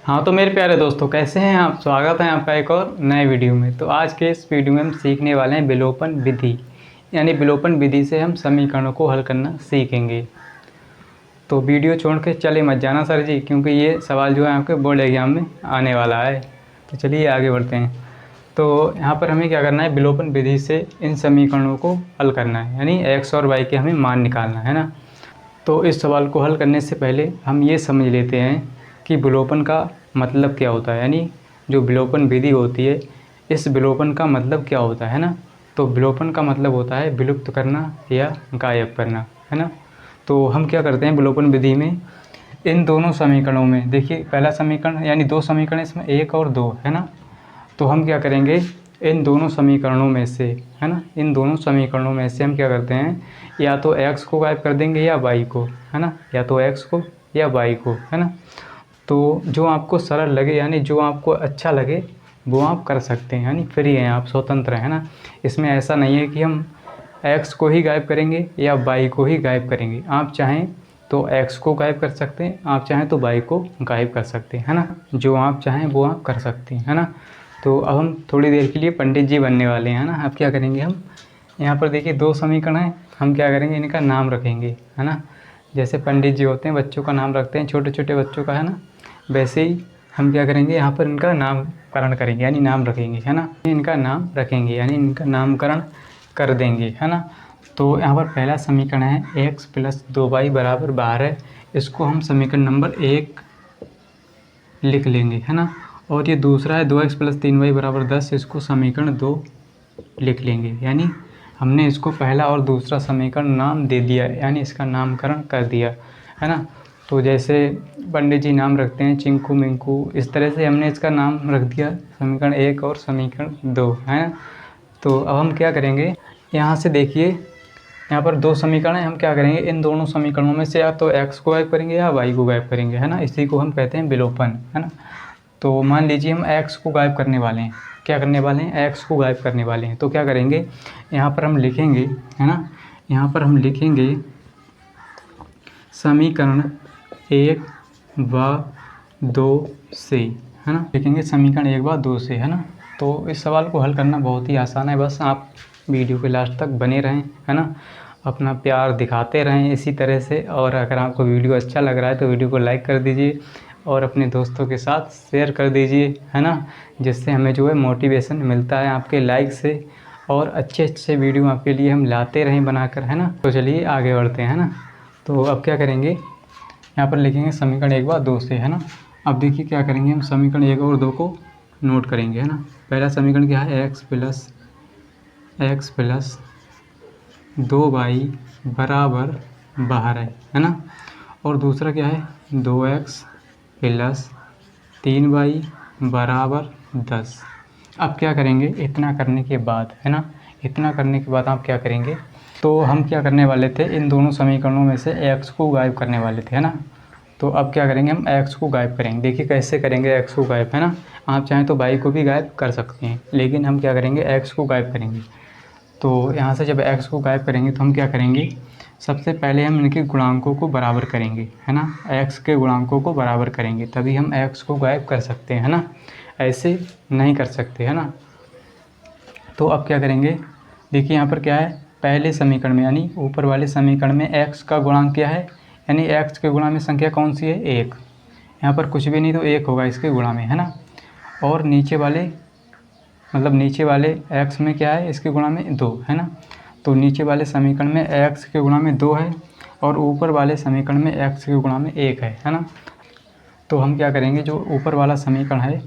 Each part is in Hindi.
हाँ तो मेरे प्यारे दोस्तों, कैसे हैं आप। स्वागत है आपका एक और नए वीडियो में। तो आज के इस वीडियो में हम सीखने वाले हैं विलोपन विधि, यानी विलोपन विधि से हम समीकरणों को हल करना सीखेंगे। तो वीडियो छोड़ के चले मत जाना सर जी, क्योंकि ये सवाल जो है आपके बोर्ड एग्जाम में आने वाला है। तो चलिए आगे बढ़ते हैं। तो यहाँ पर हमें क्या करना है, विलोपन विधि से इन समीकरणों को हल करना है, यानी एक्स और वाई के हमें मान निकालना है ना। तो इस सवाल को हल करने से पहले हम ये समझ लेते हैं कि विलोपन का मतलब क्या होता है, यानी जो विलोपन विधि होती है इस विलोपन का मतलब क्या होता है ना। तो विलोपन का मतलब होता है विलुप्त करना या गायब करना, है ना। तो हम क्या करते हैं विलोपन विधि में, इन दोनों समीकरणों में देखिए, पहला समीकरण यानी दो समीकरण, इसमें एक और दो है ना। तो हम क्या करेंगे, इन दोनों समीकरणों में से, है ना, इन दोनों समीकरणों में से हम क्या करते हैं, या तो x को गायब कर देंगे या y को, है ना, या तो x को या y को, है ना। तो जो आपको सरल लगे, यानी जो आपको अच्छा लगे वो आप कर सकते हैं, यानी फ्री हैं आप, स्वतंत्र हैं ना। इसमें ऐसा नहीं है कि हम x को ही गायब करेंगे या y को ही गायब करेंगे। आप चाहें तो x को गायब कर सकते हैं, आप चाहें तो y को गायब कर सकते हैं, है ना। जो आप चाहें वो आप कर सकते हैं, है ना। तो अब हम थोड़ी देर के लिए पंडित जी बनने वाले हैं ना। अब क्या करेंगे, हम यहाँ पर देखिए दो समीकरण हैं, हम क्या करेंगे, इनका नाम रखेंगे, है ना। जैसे पंडित जी होते हैं, बच्चों का नाम रखते हैं, छोटे छोटे बच्चों का, है ना। वैसे ही हम क्या करेंगे, यहाँ पर इनका नामकरण करेंगे, यानी नाम रखेंगे, है ना। इनका नाम रखेंगे यानी इनका नामकरण कर देंगे, है ना। तो यहाँ पर पहला समीकरण है x + 2y = 12। इसको हम समीकरण नंबर 1 लिख लेंगे, है ना। और ये दूसरा है 2x + 3y = 10। इसको समीकरण 2 लिख लेंगे, यानी हमने इसको पहला और दूसरा समीकरण नाम दे दिया, यानी इसका नामकरण कर दिया, है ना। तो जैसे पंडित जी नाम रखते हैं चिंकू मिंकू, इस तरह से हमने इसका नाम रख दिया, समीकरण 1 और समीकरण 2, है ना। तो अब हम क्या करेंगे, यहाँ से देखिए यहाँ पर दो समीकरण हैं, हम क्या करेंगे, इन दोनों समीकरणों में से या तो x को गायब करेंगे या y को गायब करेंगे, है ना। इसी को हम कहते हैं विलोपन, है ना। तो मान लीजिए हम x को गायब करने वाले हैं, क्या करने वाले हैं, x को गायब करने वाले हैं। तो क्या करेंगे, यहाँ पर हम लिखेंगे, है ना, यहाँ पर हम लिखेंगे समीकरण 1 व 2 से, है ना, लिखेंगे समीकरण 1 व 2 से, है ना। तो इस सवाल को हल करना बहुत ही आसान है, बस आप वीडियो के लास्ट तक बने रहें, है ना, अपना प्यार दिखाते रहें इसी तरह से। और अगर आपको वीडियो अच्छा लग रहा है तो वीडियो को लाइक कर दीजिए और अपने दोस्तों के साथ शेयर कर दीजिए, है ना, जिससे हमें जो है मोटिवेशन मिलता है आपके लाइक से, और अच्छे अच्छे वीडियो आपके लिए हम लाते रहें बनाकर, है ना। तो चलिए आगे बढ़ते हैं, है ना। तो अब क्या करेंगे, यहाँ पर लिखेंगे समीकरण 1 व 2 से, है ना। अब देखिए क्या करेंगे, हम समीकरण 1 और 2 को नोट करेंगे, है ना। पहला समीकरण क्या है, x + 2y = 12, है ना। और दूसरा क्या है, 2x + 3y = 10। अब क्या करेंगे, इतना करने के बाद, है ना, इतना करने के बाद आप क्या करेंगे, तो हम क्या करने वाले थे, इन दोनों समीकरणों में से x को गायब करने वाले थे, है ना। तो अब क्या करेंगे, हम x को गायब करेंगे। देखिए कैसे करेंगे x को गायब, है ना। आप चाहें तो y को भी गायब कर सकते हैं, लेकिन हम क्या करेंगे, x को गायब करेंगे। तो यहाँ से जब x को गायब करेंगे तो हम क्या करेंगे, सबसे पहले हम इनके गुणांकों को बराबर करेंगे, है ना। x के गुणांकों को बराबर करेंगे तभी हम x को गायब कर सकते हैं, है ना, ऐसे नहीं कर सकते, है ना। तो अब क्या करेंगे, देखिए यहाँ पर क्या है, पहले समीकरण में यानी ऊपर वाले समीकरण में x का गुणांक क्या है, यानी x के गुणा में संख्या कौन सी है, 1। यहाँ पर कुछ भी नहीं तो 1 होगा इसके गुणा में, है ना। और नीचे वाले नीचे वाले x में क्या है, इसके गुणा में 2, है ना। तो नीचे वाले समीकरण में x के गुणा में 2 है और ऊपर वाले समीकरण में x के गुणा में 1 है ना। तो हम क्या करेंगे, जो ऊपर वाला समीकरण है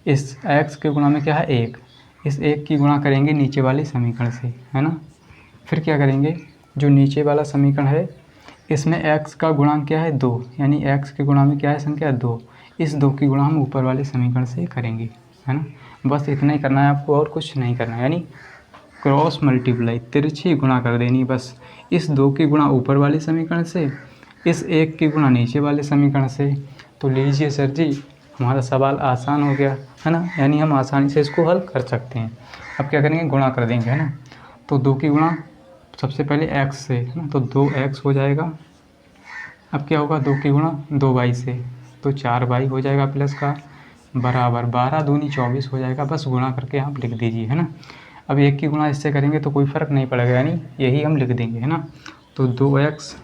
इस x के गुणा में क्या है, 1, इस 1 की गुणा करेंगे नीचे वाले समीकरण से, है ना। फिर क्या करेंगे, जो नीचे वाला समीकरण है इसमें x का गुणांक क्या है, 2, यानी x के गुणा में क्या है, संख्या 2। इस 2 की गुणा हम ऊपर वाले समीकरण से करेंगे, है ना। बस इतना ही करना है आपको, और कुछ नहीं करना है, यानी क्रॉस मल्टीप्लाई, तिरछी गुणा कर देनी बस। इस 2 की गुणा ऊपर वाले समीकरण से, इस 1 की गुणा नीचे वाले समीकरण से। तो लीजिए सर जी, हमारा सवाल आसान हो गया, है ना, यानी हम आसानी से इसको हल कर सकते हैं। अब क्या करेंगे, गुणा कर देंगे, है ना। तो 2 की गुणा सबसे पहले x से, है ना, तो 2x हो जाएगा। अब क्या होगा, 2 की गुणा 2y से, तो 4y हो जाएगा प्लस का बराबर 12 दूनी 24 हो जाएगा। बस गुणा करके आप लिख दीजिए, है ना। अब 1 की गुणा इससे करेंगे तो कोई फ़र्क नहीं पड़ेगा, यानी यही हम लिख देंगे, है ना। तो 2x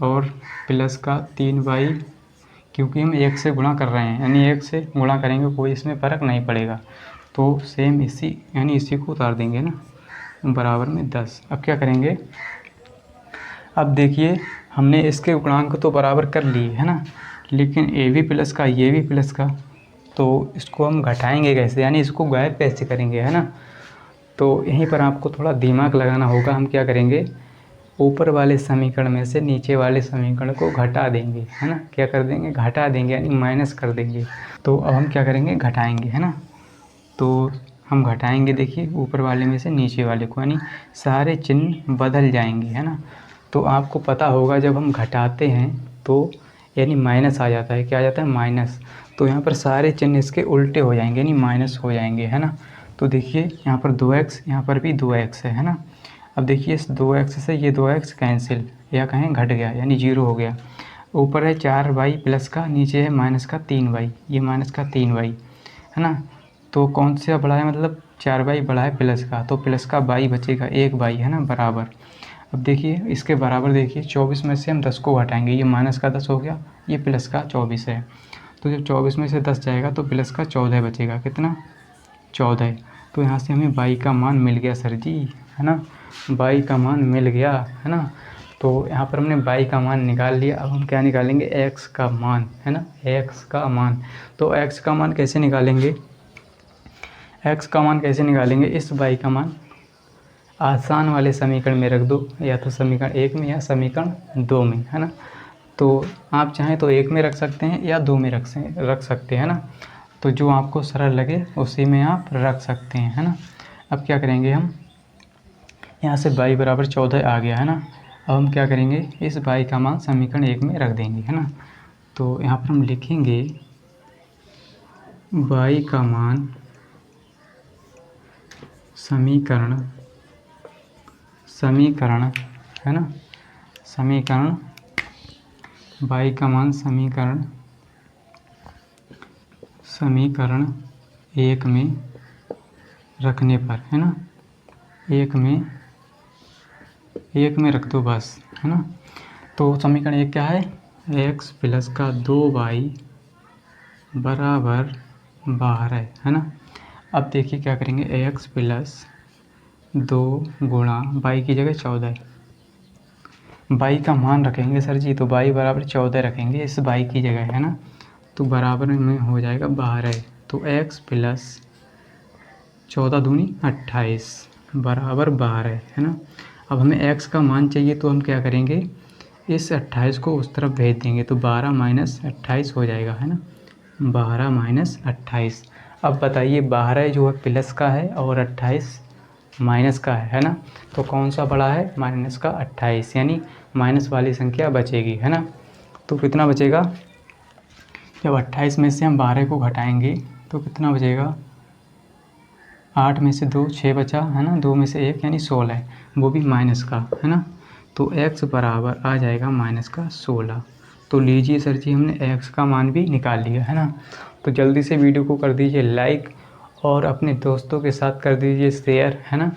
और प्लस का 3y, क्योंकि हम 1 से गुणा कर रहे हैं, यानी 1 से गुणा करेंगे कोई इसमें फ़र्क नहीं पड़ेगा। तो सेम इसी को उतार देंगे ना, बराबर में 10। अब क्या करेंगे, अब देखिए हमने इसके गुणांक तो बराबर कर लिए, है ना, लेकिन ए भी प्लस का ये भी प्लस का, तो इसको हम घटाएंगे कैसे, यानी इसको गायब कैसे करेंगे, है ना। तो यहीं पर आपको थोड़ा दिमाग लगाना होगा। हम क्या करेंगे, ऊपर वाले समीकरण में से नीचे वाले समीकरण को घटा देंगे, है ना। क्या कर देंगे, घटा देंगे, यानी माइनस कर देंगे। तो अब हम क्या करेंगे, घटाएंगे, है ना। तो हम घटाएंगे, देखिए ऊपर वाले में से नीचे वाले को, यानी सारे चिन्ह बदल जाएंगे, है ना। तो आपको पता होगा जब हम घटाते हैं तो यानी माइनस आ जाता है, क्या आ जाता है, माइनस। तो यहाँ पर सारे चिन्ह इसके उल्टे हो जाएंगे, यानी माइनस हो जाएंगे, है ना। तो देखिए यहाँ पर 2x, यहाँ पर भी 2x है ना। अब देखिए इस 2x से ये 2x कैंसिल, या कहें घट गया, यानी 0 हो गया। ऊपर है 4y प्लस का, नीचे है माइनस का 3y, ये माइनस का 3y, है ना। तो कौन सा बड़ा है, मतलब 4y बड़ा है प्लस का, तो प्लस का y बचेगा 1y, है ना, बराबर। अब देखिए इसके बराबर, देखिए 24 में से हम 10 को घटाएंगे, ये माइनस का 10 हो गया, ये प्लस का 24 है। तो जब 24 में से 10 जाएगा तो प्लस का 14 बचेगा, कितना, 14। तो यहाँ से हमें y का मान मिल गया सर जी, है ना, y का मान मिल गया, है ना। तो यहाँ पर हमने y का मान निकाल लिया। अब हम क्या निकालेंगे, x का मान, है ना, x का मान। तो x का मान कैसे निकालेंगे, x का मान कैसे निकालेंगे, इस y का मान आसान वाले समीकरण में रख दो, या तो समीकरण 1 में या समीकरण 2 में, है ना। तो आप चाहें तो 1 में रख सकते हैं या 2 में रख सकते हैं ना। तो जो आपको सरल लगे उसी में आप रख सकते हैं, है ना। अब क्या करेंगे, हम यहाँ से y बराबर 14 आ गया, है ना। अब हम क्या करेंगे, इस y का मान समीकरण 1 में रख देंगे, है ना। तो यहाँ पर हम लिखेंगे y का मान समीकरण, है ना, समीकरण y का मान समीकरण 1 में रखने पर, है ना, 1 में रख दो बस, है ना। तो समीकरण 1 क्या है, x प्लस का 2y बराबर 12, है ना। अब देखिए क्या करेंगे, x प्लस 2 गुणा y की जगह 14, y का मान रखेंगे सर जी, तो y बराबर 14 रखेंगे इस y की जगह, है ना। तो बराबर में हो जाएगा 12। तो x प्लस 14 दूनी 28 बराबर 12, है ना। अब हमें x का मान चाहिए, तो हम क्या करेंगे, इस 28 को उस तरफ भेज देंगे, तो 12 माइनस 28 हो जाएगा, है ना, 12 माइनस 28। अब बताइए 12 जो है प्लस का है और 28 माइनस का है ना। तो कौन सा बड़ा है, माइनस का 28, यानी माइनस वाली संख्या बचेगी, है ना। तो कितना बचेगा, जब 28 में से हम 12 को घटाएंगे तो कितना बचेगा, 8 में से 2 6 बचा, है ना, 2 में से 1 यानी 16, वो भी माइनस का, है ना। तो x बराबर आ जाएगा माइनस का 16। तो लीजिए सर जी, हमने x का मान भी निकाल लिया, है ना। तो जल्दी से वीडियो को कर दीजिए लाइक और अपने दोस्तों के साथ कर दीजिए शेयर, है ना।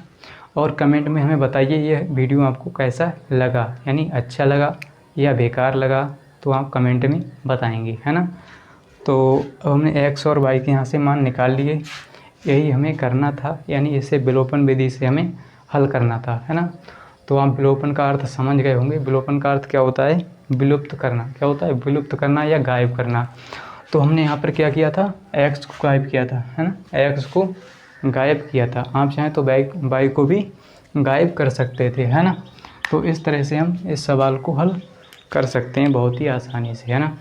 और कमेंट में हमें बताइए ये वीडियो आपको कैसा लगा, यानी अच्छा लगा या बेकार लगा, तो आप कमेंट में बताएंगे, है ना। तो अब हमने x और y के यहाँ से मान निकाल लिए, यही हमें करना था, यानी इसे विलोपन विधि से हमें हल करना था, है ना। तो आप विलोपन का अर्थ समझ गए होंगे। विलोपन का अर्थ क्या होता है, विलुप्त करना, क्या होता है, विलुप्त करना या गायब करना। तो हमने यहाँ पर क्या किया था, x को गायब किया था, है ना, x को गायब किया था। आप चाहें तो y को भी गायब कर सकते थे, है ना। तो इस तरह से हम इस सवाल को हल कर सकते हैं बहुत ही आसानी से, है ना।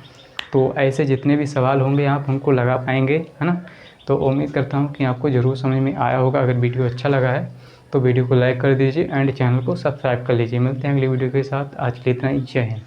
तो ऐसे जितने भी सवाल होंगे आप हमको लगा पाएंगे, है ना। तो उम्मीद करता हूँ कि आपको ज़रूर समझ में आया होगा। अगर वीडियो अच्छा लगा है तो वीडियो को लाइक कर दीजिए एंड चैनल को सब्सक्राइब कर लीजिए। मिलते हैं अगली वीडियो के साथ। आज के लिए इतना ही, जय हिंद।